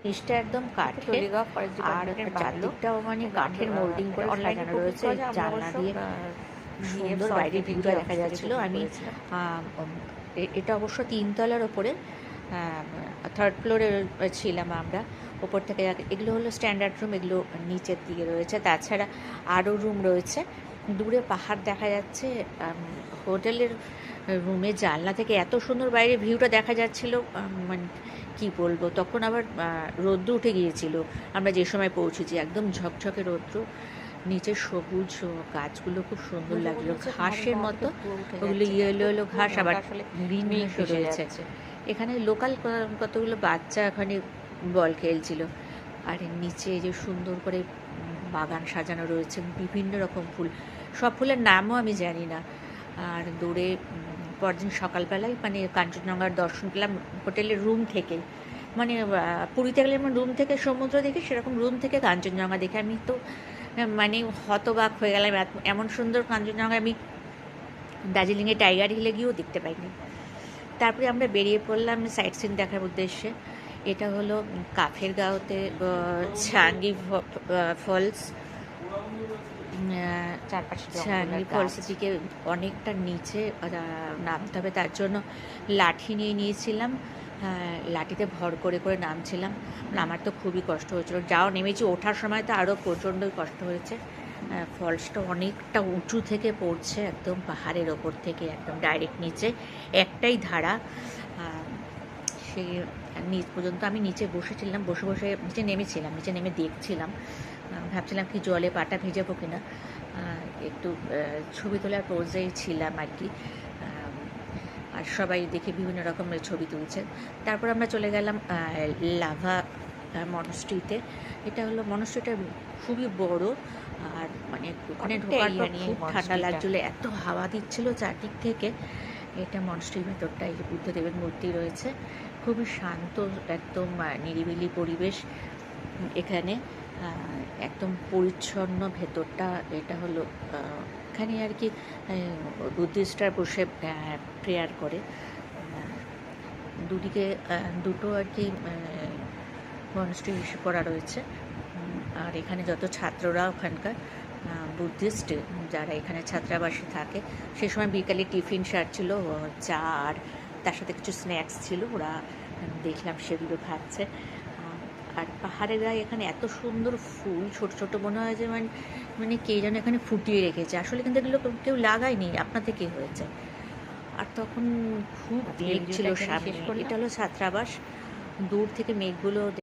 নিচটা একদম কাঠের, আর চারদিকটাও মানে কাঠের মোল্ডিং করে সাজানো রয়েছে। জানলা দিয়ে সুন্দর বাইরের ভিউটা দেখা যাচ্ছিল। আমি এটা অবশ্য 3 তলার ওপরে, থার্ড ফ্লোরে ছিলাম আমরা। ওপর থেকে এগুলো হলো স্ট্যান্ডার্ড রুম, এগুলো নিচের দিকে রয়েছে। তাছাড়া আরও রুম রয়েছে। দূরে পাহাড় দেখা যাচ্ছে। হোটেলের রুমের জানলা থেকে এত সুন্দর বাইরে ভিউটা দেখা যাচ্ছিল, মানে কী বলবো। তখন আবার রৌদ্র উঠে গিয়েছিল আমরা যে সময় পৌঁছেছি, একদম ঝকঝকে রৌদ্র। নিচে সবুজ গাছগুলো খুব সুন্দর লাগলো, ঘাসের মতো। ওগুলো ইয়েলো ইয়েলো ঘাস, আবার গ্রিন ঘাসও রয়েছে। এখানে লোকাল কতগুলো বাচ্চা এখানে বল খেলছিল। আর নিচে যে সুন্দর করে বাগান সাজানো রয়েছে, বিভিন্ন রকম ফুল। সব ফুলের নামও আমি জানি না। আর দূরে পরদিন সকালবেলায় মানে কাঞ্চনজঙ্ঘার দর্শন পেলাম হোটেলের রুম থেকে। মানে পুরীতে গেলে যেমন রুম থেকে সমুদ্র দেখি, সেরকম রুম থেকে কাঞ্চনজঙ্ঘা দেখে আমি তো মানে হতবাক হয়ে গেলাম। এমন সুন্দর কাঞ্চনজঙ্ঘা আমি দার্জিলিংয়ে টাইগার হিলে গিয়েও দেখতে পাইনি। তারপরে আমরা বেরিয়ে পড়লাম সাইট সিন দেখার উদ্দেশ্যে। এটা হলো কাফের গাঁওতে ছাঙ্গি ফলস। ছাঙ্গি ফলসের দিকে অনেকটা নিচে নামতে হবে, তার জন্য লাঠি নিয়ে নিয়েছিলাম। লাঠিতে ভর করে করে নামছিলাম। আমার তো খুবই কষ্ট হয়েছিল। যাও নেমেছি, ওঠার সময় তো আরও প্রচণ্ডই কষ্ট হয়েছে। ফলসটা অনেকটা উঁচু থেকে পড়ছে, একদম পাহাড়ের ওপর থেকে একদম ডাইরেক্ট নিচে একটাই ধারা। সেই নিচ পর্যন্ত আমি নিচে বসেছিলাম, বসে বসে নিচে নেমেছিলাম, নিচে নেমে দেখছিলাম। ভাবছিলাম কি জলে পাটা ভিজাবো কিনা, একটু ছবি তোলার পোজেই ছিলাম আর কি। আর সবাই দেখে বিভিন্ন রকমের ছবি তুলছে। তারপর আমরা চলে গেলাম লাভা মনস্ট্রিতে। এটা হলো মনস্ট্রিটা খুবই বড়, আর মানে ওখানে ঢোকার পর খুব ঠান্ডা লাগছিলো, এত হাওয়া দিচ্ছিল চারদিক থেকে। এটা মনস্ট্রির ভেতরটা, এই যে বুদ্ধদেবের মূর্তি রয়েছে। খুবই শান্ত, একদম নিরিবিলি পরিবেশ এখানে, একদম পরিচ্ছন্ন ভেতরটা। এটা হলো এখানে আর কি বুদ্ধিস্টরা বসে প্রেয়ার করে। দুদিকে দুটো আর কি মনস্ট্রি করা রয়েছে। আর এখানে যত ছাত্ররা ওখানকার বুদ্ধিস্ট যারা এখানে ছাত্রাবাসে থাকে, সে সময় বিকালে টিফিন সারছিল, চা আর তার সাথে কিছু স্ন্যাক্স ছিল, ওরা দেখলাম সেগুলো খাচ্ছে। আর পাহাড়ের গায়ে এখানে এত সুন্দর ফুল, ছোট ছোট, মনে হয় যে মানে কে যেন এখানে ফুটিয়ে রেখেছে। আসলে কিন্তু এগুলো কেউ লাগায়নি, আপনা থেকেই হয়েছে। আর তখন খুব মেঘ ছিল সামনে। এটা হলো ছাত্রাবাস। দূর থেকে মেঘগুলো